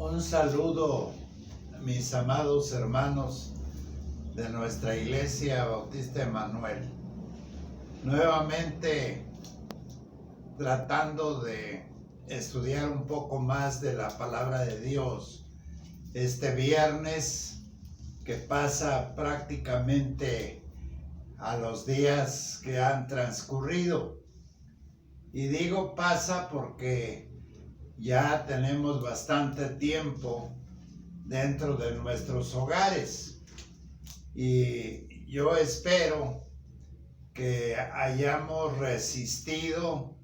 Un saludo, mis amados hermanos de nuestra Iglesia Bautista Emanuel. Nuevamente tratando de estudiar un poco más de la palabra de Dios. Este viernes que pasa prácticamente a los días que han transcurrido. Y digo pasa porque ya tenemos bastante tiempo dentro de nuestros hogares. Y yo espero que hayamos resistido,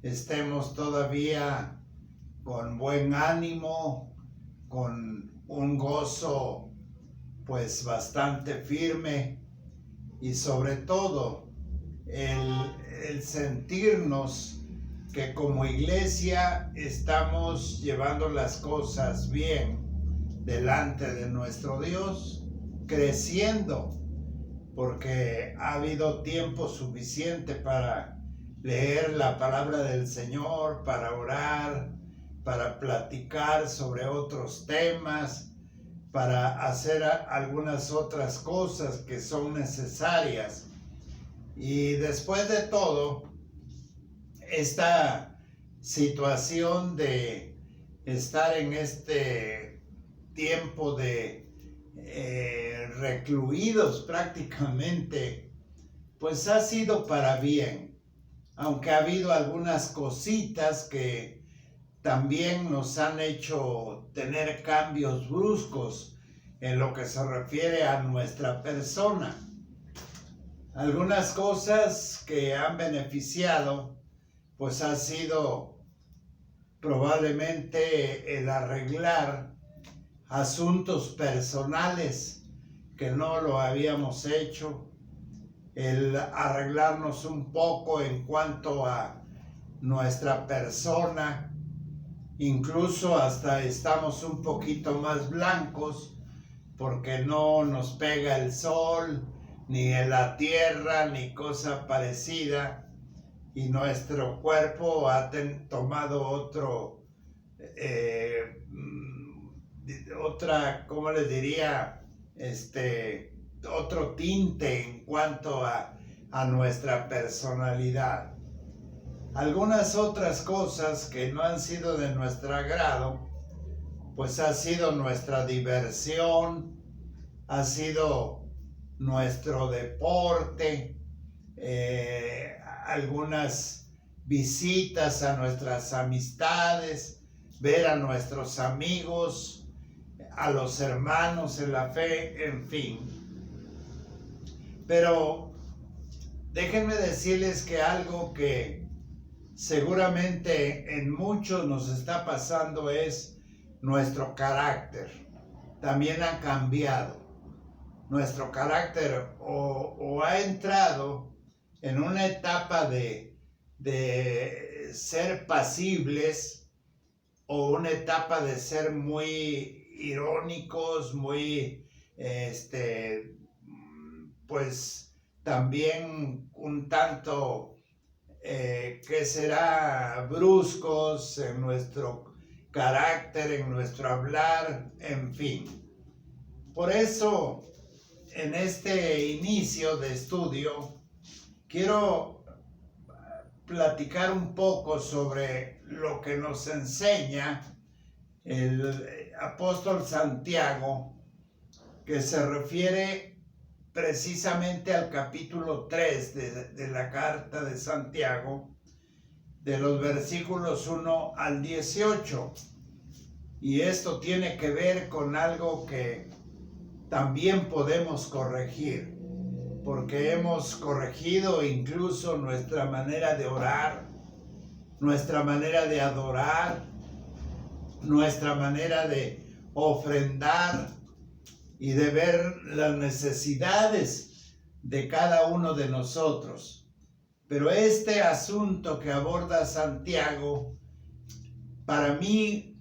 estemos todavía con buen ánimo, con un gozo pues bastante firme y sobre todo el sentirnos que como iglesia estamos llevando las cosas bien delante de nuestro Dios, creciendo, porque ha habido tiempo suficiente para leer la palabra del Señor, para orar, para platicar sobre otros temas, para hacer algunas otras cosas que son necesarias. Y después de todo, esta situación de estar en este tiempo de recluidos prácticamente, pues ha sido para bien, aunque ha habido algunas cositas que también nos han hecho tener cambios bruscos en lo que se refiere a nuestra persona. Algunas cosas que han beneficiado pues ha sido probablemente el arreglar asuntos personales que no lo habíamos hecho, el arreglarnos un poco en cuanto a nuestra persona, incluso hasta estamos un poquito más blancos porque no nos pega el sol, ni en la tierra, ni cosa parecida. Y nuestro cuerpo ha tomado ¿cómo les diría? Otro tinte en cuanto a nuestra personalidad. Algunas otras cosas que no han sido de nuestro agrado, pues ha sido nuestra diversión, ha sido nuestro deporte, algunas visitas a nuestras amistades, ver a nuestros amigos, a los hermanos en la fe, en fin. Pero déjenme decirles que algo que seguramente en muchos nos está pasando es nuestro carácter. También ha cambiado. Nuestro carácter o ha entrado en una etapa de ser pasibles o una etapa de ser muy irónicos, muy, pues también un tanto, ¿qué será? Bruscos en nuestro carácter, en nuestro hablar, en fin. Por eso, en este inicio de estudio, quiero platicar un poco sobre lo que nos enseña el apóstol Santiago, que se refiere precisamente al capítulo 3 de la carta de Santiago, de los versículos 1 al 18. Y esto tiene que ver con algo que también podemos corregir, porque hemos corregido incluso nuestra manera de orar, nuestra manera de adorar, nuestra manera de ofrendar y de ver las necesidades de cada uno de nosotros. Pero este asunto que aborda Santiago, para mí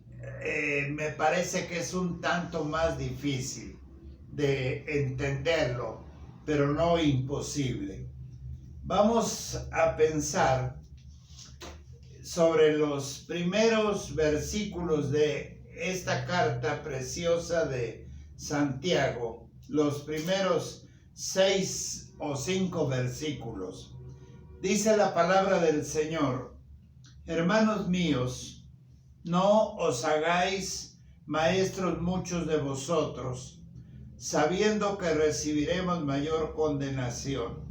me parece que es un tanto más difícil de entenderlo, pero no imposible. Vamos a pensar sobre los primeros versículos de esta carta preciosa de Santiago, los primeros 6 o 5 versículos. Dice la palabra del Señor: hermanos míos, no os hagáis maestros muchos de vosotros, sabiendo que recibiremos mayor condenación.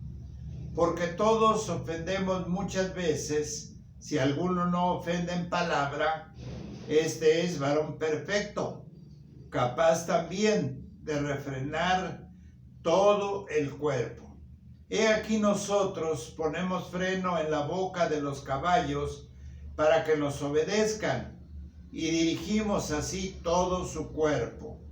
Porque todos ofendemos muchas veces. Si alguno no ofende en palabra, este es varón perfecto, capaz también de refrenar todo el cuerpo. He aquí nosotros ponemos freno en la boca de los caballos para que nos obedezcan, y dirigimos así todo su cuerpo.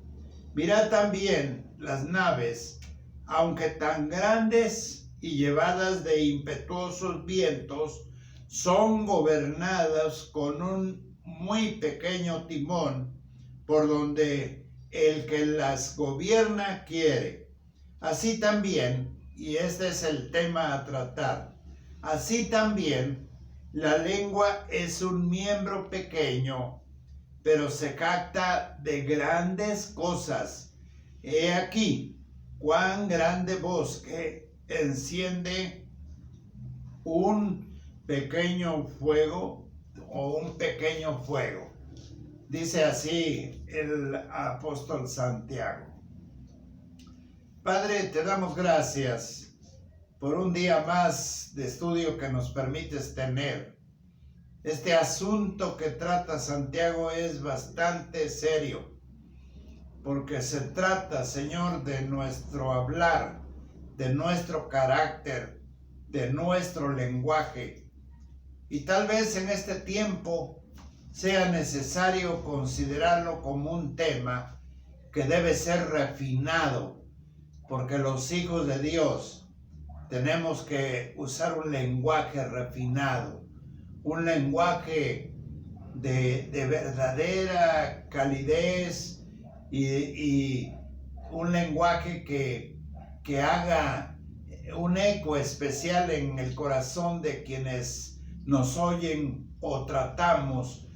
Mirad también las naves, aunque tan grandes y llevadas de impetuosos vientos, son gobernadas con un muy pequeño timón, por donde el que las gobierna quiere. Así también, y este es el tema a tratar, así también la lengua es un miembro pequeño, pero se jacta de grandes cosas. He aquí cuán grande bosque enciende un pequeño fuego o un pequeño fuego. Dice así el apóstol Santiago. Padre, te damos gracias por un día más de estudio que nos permites tener. Este asunto que trata Santiago es bastante serio, porque se trata, Señor, de nuestro hablar, de nuestro carácter, de nuestro lenguaje. Y tal vez en este tiempo sea necesario considerarlo como un tema que debe ser refinado, porque los hijos de Dios tenemos que usar un lenguaje refinado, un lenguaje de verdadera calidez y un lenguaje que haga un eco especial en el corazón de quienes nos oyen o tratamos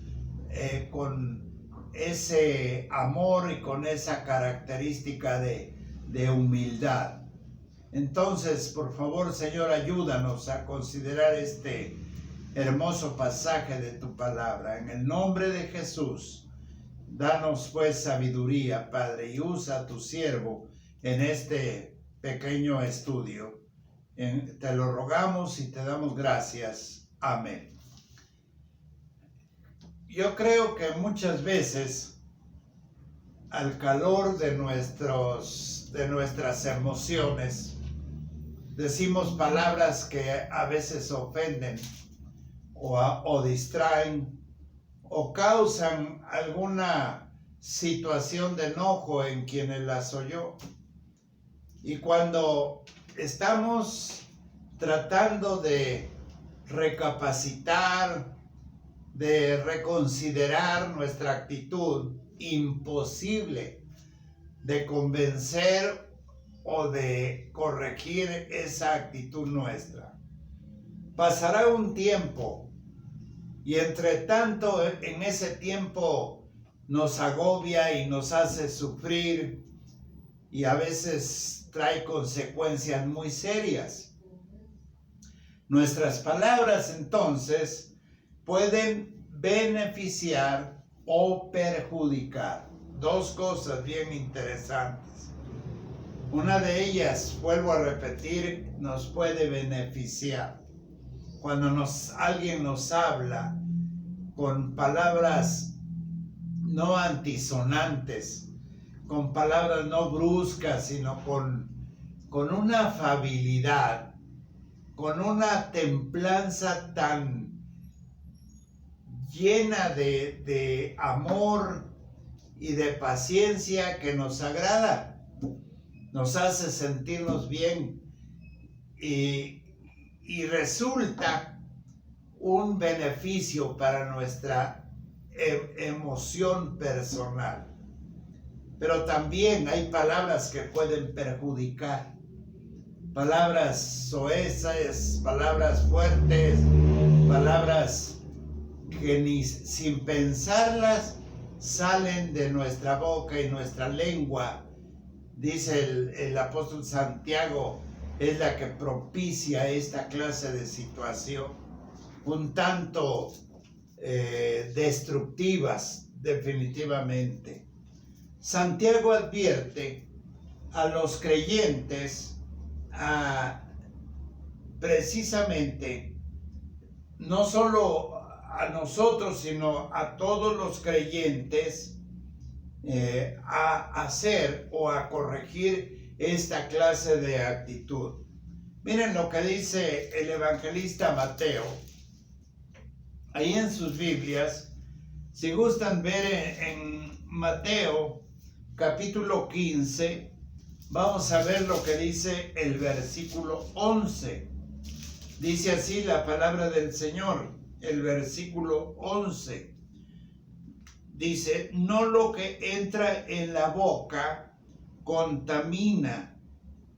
con ese amor y con esa característica de humildad. Entonces, por favor, Señor, ayúdanos a considerar este hermoso pasaje de tu palabra. En el nombre de Jesús, danos pues sabiduría, Padre, y usa a tu siervo en este pequeño estudio. Te lo rogamos y te damos gracias. Amén. Yo creo que muchas veces, al calor de nuestras emociones, decimos palabras que a veces ofenden o distraen o causan alguna situación de enojo en quienes las oyó. Y cuando estamos tratando de recapacitar, de reconsiderar nuestra actitud, imposible de convencer o de corregir esa actitud nuestra. Pasará un tiempo y entre tanto en ese tiempo nos agobia y nos hace sufrir y a veces trae consecuencias muy serias. Nuestras palabras entonces pueden beneficiar o perjudicar. Dos cosas bien interesantes. Una de ellas, vuelvo a repetir, nos puede beneficiar. Cuando alguien nos habla con palabras no antisonantes, con palabras no bruscas, sino con una afabilidad, con una templanza tan llena de amor y de paciencia que nos agrada, nos hace sentirnos bien y resulta un beneficio para nuestra emoción personal. Pero también hay palabras que pueden perjudicar. Palabras soeces, palabras fuertes, palabras que ni sin pensarlas salen de nuestra boca y nuestra lengua, dice el apóstol Santiago, es la que propicia esta clase de situación, un tanto destructivas, definitivamente. Santiago advierte a los creyentes precisamente, no solo a nosotros, sino a todos los creyentes, a hacer o a corregir esta clase de actitud. Miren lo que dice el evangelista Mateo, ahí en sus Biblias. Si gustan ver en Mateo capítulo 15, vamos a ver lo que dice el versículo 11. Dice así la palabra del Señor, el versículo 11. Dice, no lo que entra en la boca contamina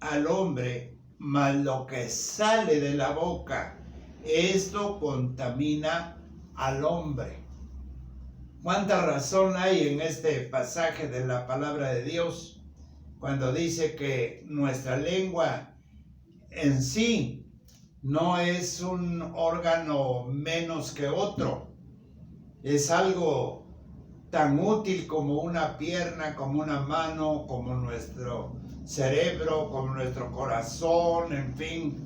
al hombre, mas lo que sale de la boca, esto contamina al hombre. ¿Cuánta razón hay en este pasaje de la palabra de Dios cuando dice que nuestra lengua en sí no es un órgano menos que otro? Es algo tan útil como una pierna, como una mano, como nuestro cerebro, como nuestro corazón, en fin.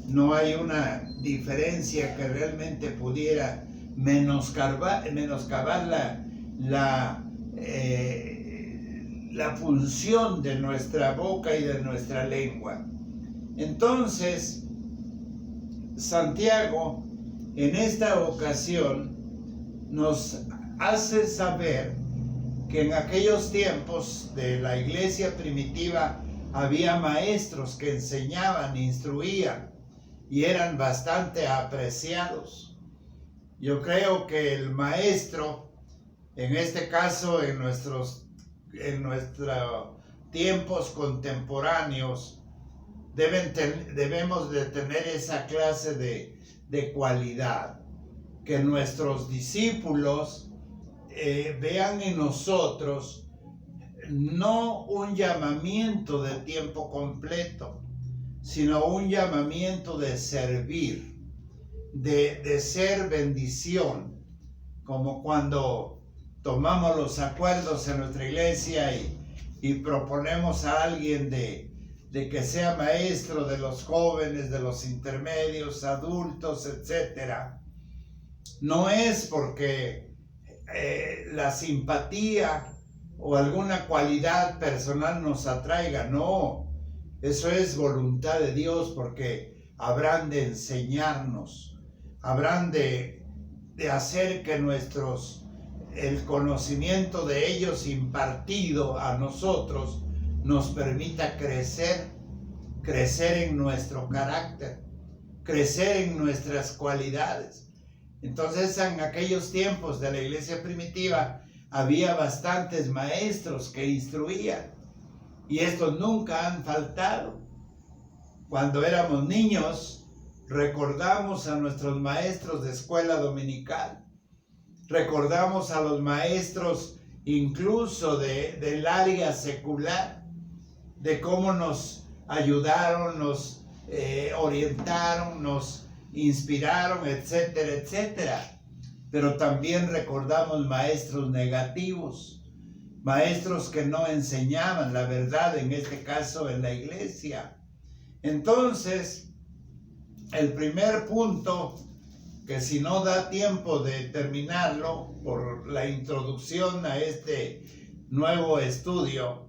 No hay una diferencia que realmente pudiera menoscabar la función de nuestra boca y de nuestra lengua. Entonces, Santiago en esta ocasión nos hace saber que en aquellos tiempos de la iglesia primitiva había maestros que enseñaban, instruían y eran bastante apreciados. Yo creo que el maestro, en este caso en nuestros tiempos contemporáneos, debemos de tener esa clase de cualidad, que nuestros discípulos vean en nosotros no un llamamiento de tiempo completo, sino un llamamiento de servir, de ser bendición, como cuando tomamos los acuerdos en nuestra iglesia y proponemos a alguien de que sea maestro de los jóvenes, de los intermedios, adultos, etc. No es porque la simpatía o alguna cualidad personal nos atraiga, no, eso es voluntad de Dios, porque habrán de enseñarnos, habrán de hacer que el conocimiento de ellos impartido a nosotros nos permita crecer en nuestro carácter, crecer en nuestras cualidades. Entonces, en aquellos tiempos de la iglesia primitiva había bastantes maestros que instruían, y estos nunca han faltado. Cuando éramos niños, recordamos a nuestros maestros de escuela dominical, recordamos a los maestros incluso del área secular, de cómo nos ayudaron, nos orientaron, nos inspiraron, etcétera, etcétera. Pero también recordamos maestros negativos, maestros que no enseñaban la verdad, en este caso en la iglesia. Entonces, el primer punto, que si no da tiempo de terminarlo por la introducción a este nuevo estudio,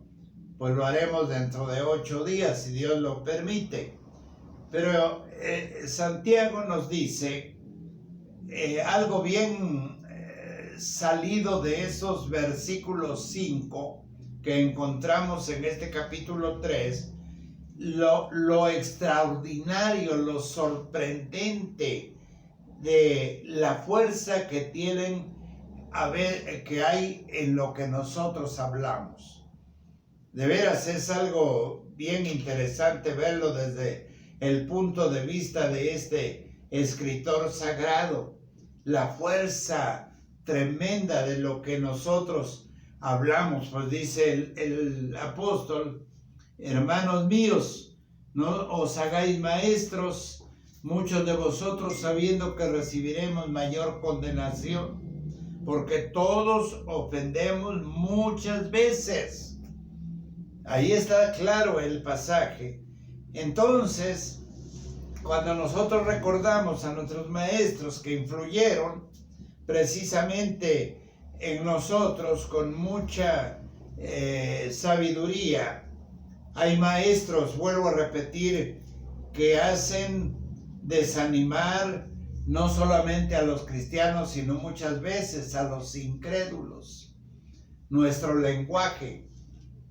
pues lo haremos dentro de 8 días, si Dios lo permite. Pero Santiago nos dice algo bien salido de esos versículos 5 que encontramos en este capítulo 3, lo extraordinario, lo sorprendente de la fuerza que tienen que hay en lo que nosotros hablamos. De veras es algo bien interesante verlo desde el punto de vista de este escritor sagrado, la fuerza tremenda de lo que nosotros hablamos. Pues dice el apóstol: hermanos míos, no os hagáis maestros muchos de vosotros, sabiendo que recibiremos mayor condenación, porque todos ofendemos muchas veces. Ahí está claro el pasaje. Entonces, cuando nosotros recordamos a nuestros maestros que influyeron precisamente en nosotros con mucha sabiduría, hay maestros, vuelvo a repetir, que hacen desanimar no solamente a los cristianos, sino muchas veces a los incrédulos. Nuestro lenguaje,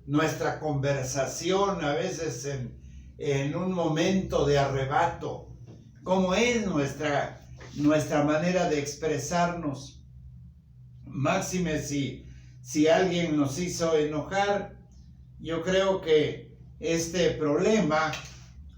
nuestra conversación, a veces en un momento de arrebato, cómo es nuestra manera de expresarnos. Máxime si alguien nos hizo enojar. Yo creo que este problema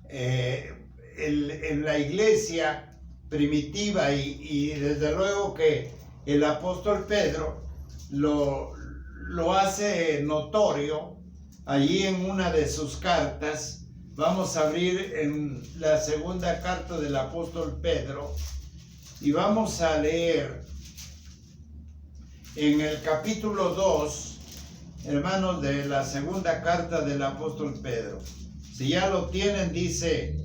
en la iglesia primitiva y desde luego que el apóstol Pedro lo hace notorio allí en una de sus cartas. Vamos a abrir en la segunda carta del apóstol Pedro y vamos a leer en el capítulo 2, hermanos, de la segunda carta del apóstol Pedro. Si ya lo tienen, dice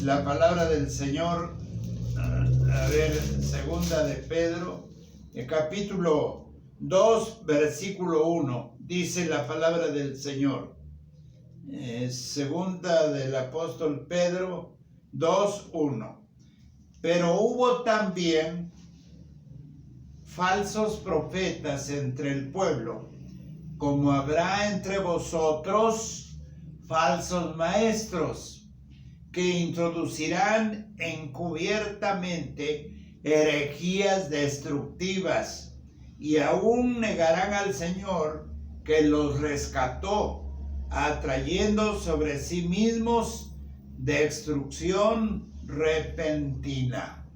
la palabra del Señor. A ver, segunda de Pedro, el capítulo 2, versículo 1, dice la palabra del Señor. Segunda del apóstol Pedro 2, 1. Pero hubo también falsos profetas entre el pueblo, como habrá entre vosotros falsos maestros, que introducirán encubiertamente herejías destructivas, y aún negarán al Señor que los rescató, atrayendo sobre sí mismos destrucción repentina.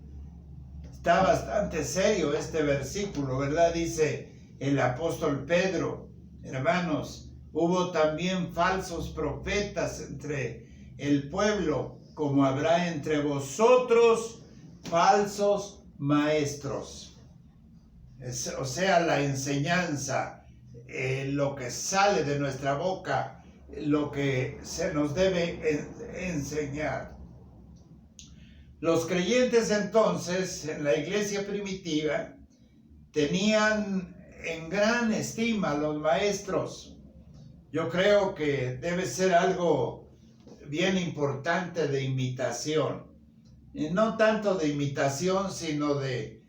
Está bastante serio este versículo, ¿verdad? Dice el apóstol Pedro: hermanos, hubo también falsos profetas entre el pueblo, como habrá entre vosotros falsos maestros. O sea, la enseñanza, lo que sale de nuestra boca, lo que se nos debe enseñar. Los creyentes entonces en la iglesia primitiva tenían en gran estima a los maestros. Yo creo que debe ser algo bien importante de imitación. No tanto de imitación, sino de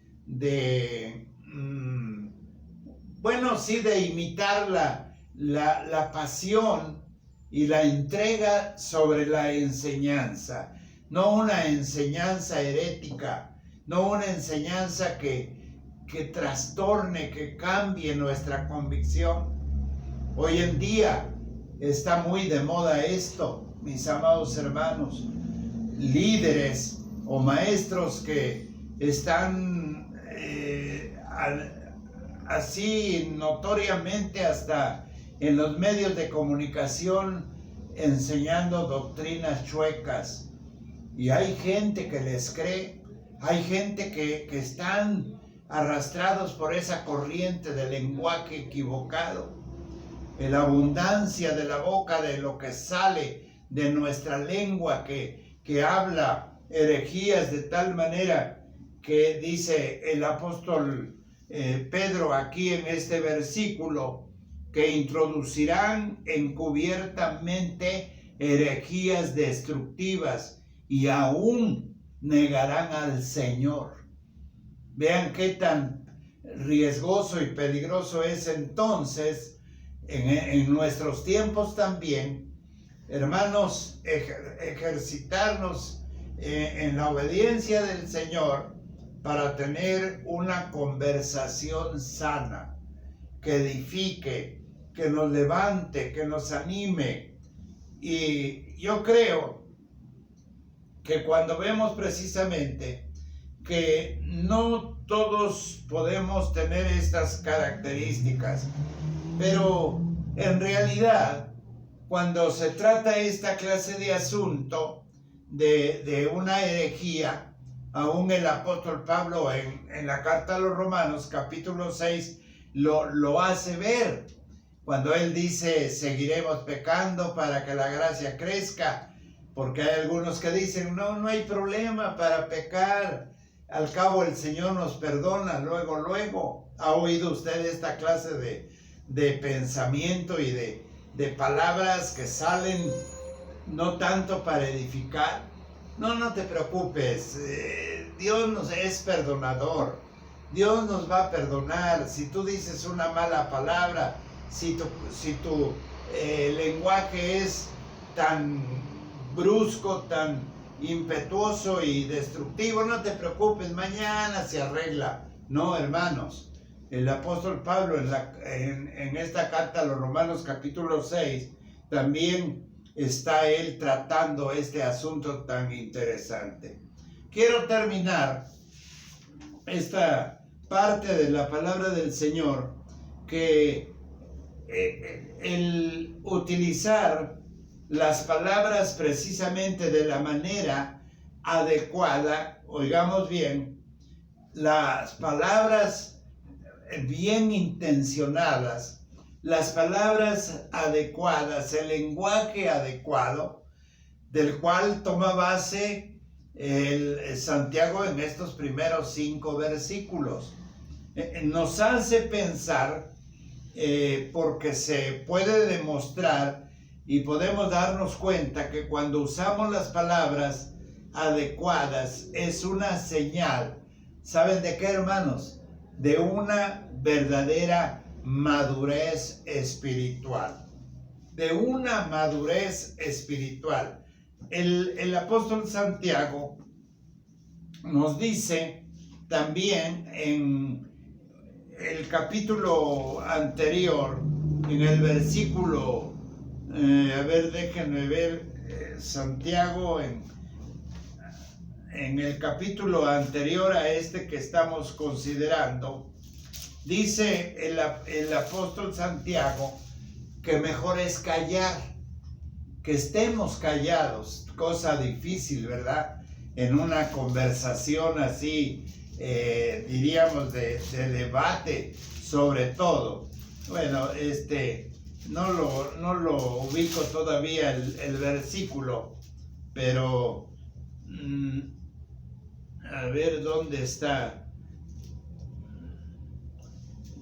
imitar la pasión y la entrega sobre la enseñanza. No una enseñanza herética, no una enseñanza que trastorne, que cambie nuestra convicción. Hoy en día está muy de moda esto, mis amados hermanos, líderes o maestros que están así notoriamente hasta en los medios de comunicación enseñando doctrinas chuecas. Y hay gente que les cree, hay gente que están arrastrados por esa corriente de lenguaje equivocado. En la abundancia de la boca, de lo que sale de nuestra lengua, que habla herejías de tal manera que dice el apóstol Pedro aquí en este versículo, que introducirán encubiertamente herejías destructivas y aún negarán al Señor. Vean qué tan riesgoso y peligroso es entonces en nuestros tiempos también, hermanos, ejercitarnos en la obediencia del Señor para tener una conversación sana, que edifique, que nos levante, que nos anime. Y yo creo que cuando vemos precisamente que no todos podemos tener estas características, pero en realidad, cuando se trata esta clase de asunto de una herejía, aún el apóstol Pablo en la carta a los Romanos, capítulo 6, lo hace ver. Cuando él dice, seguiremos pecando para que la gracia crezca, porque hay algunos que dicen, no hay problema para pecar, al cabo el Señor nos perdona, luego. ¿Ha oído usted esta clase de pensamiento y de palabras que salen no tanto para edificar? No te preocupes, Dios nos es perdonador, Dios nos va a perdonar. Si tú dices una mala palabra, si tu lenguaje es tan brusco, tan impetuoso y destructivo, no te preocupes, mañana se arregla. No, hermanos, el apóstol Pablo en esta carta a los Romanos capítulo 6 también está él tratando este asunto tan interesante. Quiero terminar esta parte de la palabra del Señor, que el utilizar las palabras precisamente de la manera adecuada, oigamos bien, las palabras bien intencionadas, las palabras adecuadas, el lenguaje adecuado, del cual toma base el Santiago en estos primeros 5 versículos. Nos hace pensar, porque se puede demostrar y podemos darnos cuenta que cuando usamos las palabras adecuadas es una señal, ¿saben de qué, hermanos? De una verdadera madurez espiritual, de una madurez espiritual. El apóstol Santiago nos dice también en el capítulo anterior, en el versículo, déjenme ver, Santiago en el capítulo anterior a este que estamos considerando, dice el apóstol Santiago que mejor es callar, que estemos callados, cosa difícil, ¿verdad? En una conversación así, diríamos de debate sobre todo. Bueno, no lo ubico todavía el versículo, pero a ver dónde está.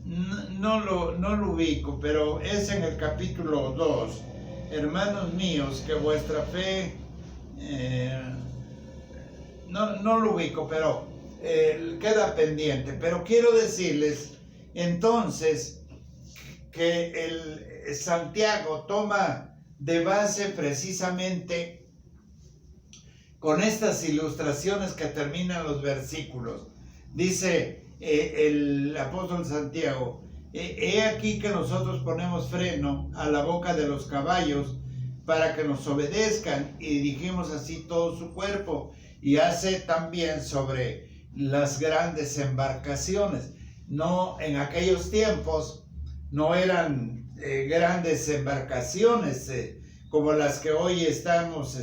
No lo ubico, pero es en el capítulo 2. Hermanos míos, que vuestra fe, no lo ubico, pero queda pendiente. Pero quiero decirles entonces que el Santiago toma de base precisamente con estas ilustraciones que terminan los versículos. Dice el apóstol Santiago, he aquí que nosotros ponemos freno a la boca de los caballos para que nos obedezcan, y dirigimos así todo su cuerpo. Y hace también sobre las grandes embarcaciones. No, en aquellos tiempos no eran grandes embarcaciones como las que hoy estamos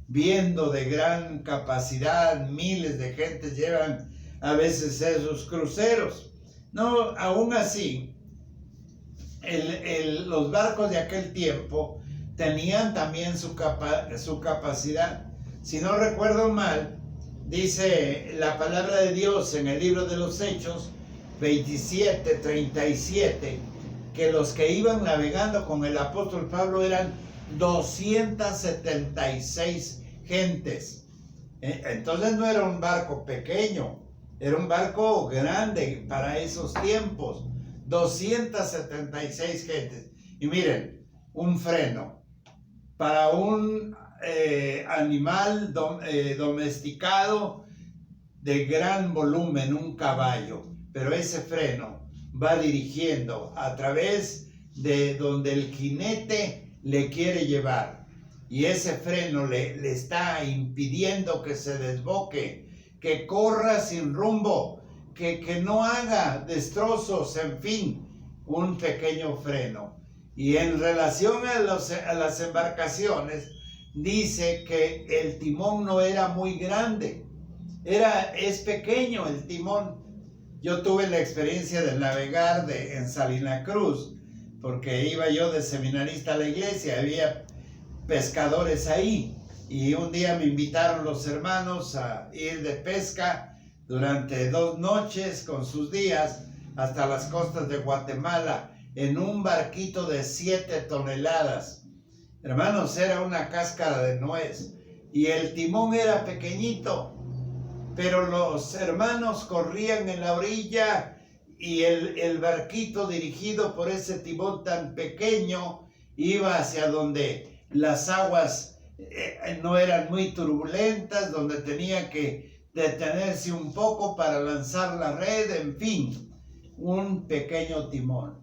viendo, de gran capacidad, miles de gentes llevan a veces esos cruceros. No, aún así, los barcos de aquel tiempo tenían también su capacidad. Si no recuerdo mal, dice la palabra de Dios en el libro de los Hechos 27:37, que los que iban navegando con el apóstol Pablo eran 276 gentes. Entonces no era un barco pequeño, era un barco grande para esos tiempos. 276 gentes. Y miren, un freno para un animal domesticado de gran volumen, un caballo. Pero ese freno va dirigiendo a través de donde el jinete le quiere llevar. Y ese freno le está impidiendo que se desboque, que corra sin rumbo, que no haga destrozos, en fin, un pequeño freno. Y en relación a las embarcaciones, dice que el timón no era muy grande, es pequeño el timón. Yo tuve la experiencia de navegar en Salina Cruz, porque iba yo de seminarista a la iglesia, había pescadores ahí, y un día me invitaron los hermanos a ir de pesca durante 2 noches con sus días hasta las costas de Guatemala en un barquito de 7 toneladas. Hermanos, era una cáscara de nuez y el timón era pequeñito, pero los hermanos corrían en la orilla y el barquito, dirigido por ese timón tan pequeño, iba hacia donde las aguas no eran muy turbulentas, donde tenía que detenerse un poco para lanzar la red, en fin, un pequeño timón.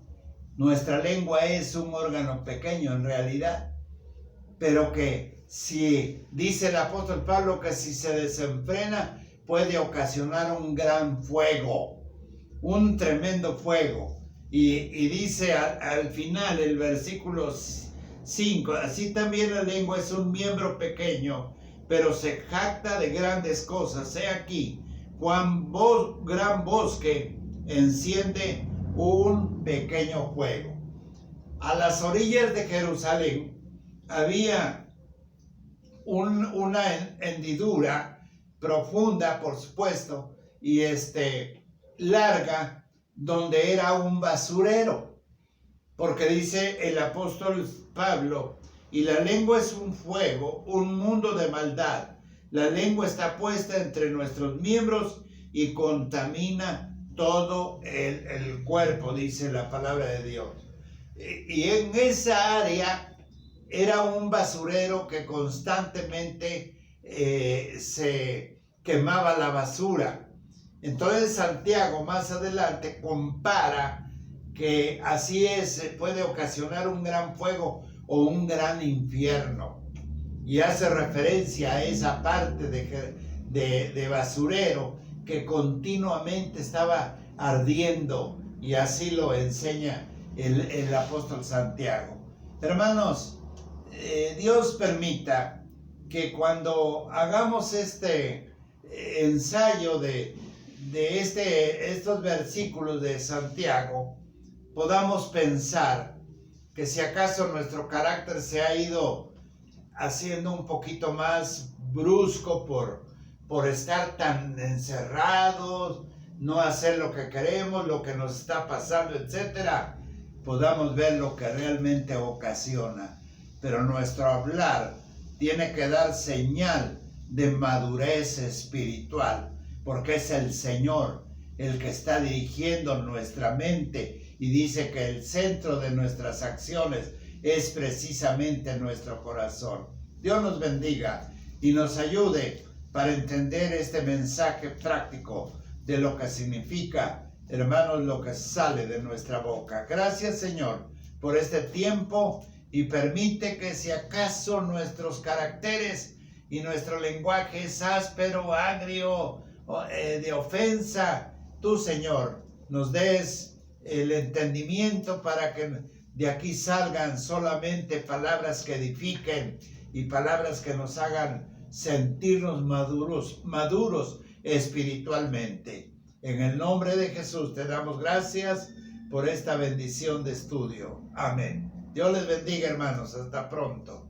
Nuestra lengua es un órgano pequeño en realidad, pero que si, dice el apóstol Pablo, que si se desenfrena puede ocasionar un gran fuego, un tremendo fuego. Y dice al final el versículo 5, así también la lengua es un miembro pequeño, pero se jacta de grandes cosas. He aquí, cuán gran bosque enciende un pequeño fuego. A las orillas de Jerusalén había una hendidura profunda, por supuesto, y larga, donde era un basurero, porque dice el apóstol Pablo, y la lengua es un fuego, un mundo de maldad. La lengua está puesta entre nuestros miembros y contamina todo el cuerpo, dice la palabra de Dios. Y en esa área era un basurero que constantemente se quemaba la basura. Entonces Santiago más adelante compara que así puede ocasionar un gran fuego o un gran infierno, y hace referencia a esa parte de basurero que continuamente estaba ardiendo, y así lo enseña el apóstol Santiago. Hermanos, Dios permita que cuando hagamos este ensayo de estos versículos de Santiago, podamos pensar que si acaso nuestro carácter se ha ido haciendo un poquito más brusco por estar tan encerrados, no hacer lo que queremos, lo que nos está pasando, etcétera, podamos ver lo que realmente ocasiona. Pero nuestro hablar tiene que dar señal de madurez espiritual, porque es el Señor el que está dirigiendo nuestra mente, y dice que el centro de nuestras acciones es precisamente nuestro corazón. Dios nos bendiga y nos ayude para entender este mensaje práctico de lo que significa, hermanos, lo que sale de nuestra boca. Gracias, Señor, por este tiempo, y permite que si acaso nuestros caracteres y nuestro lenguaje es áspero, agrio, de ofensa, tú, Señor, nos des el entendimiento para que de aquí salgan solamente palabras que edifiquen y palabras que nos hagan sentirnos maduros espiritualmente. En el nombre de Jesús te damos gracias por esta bendición de estudio. Amén. Dios les bendiga, hermanos. Hasta pronto.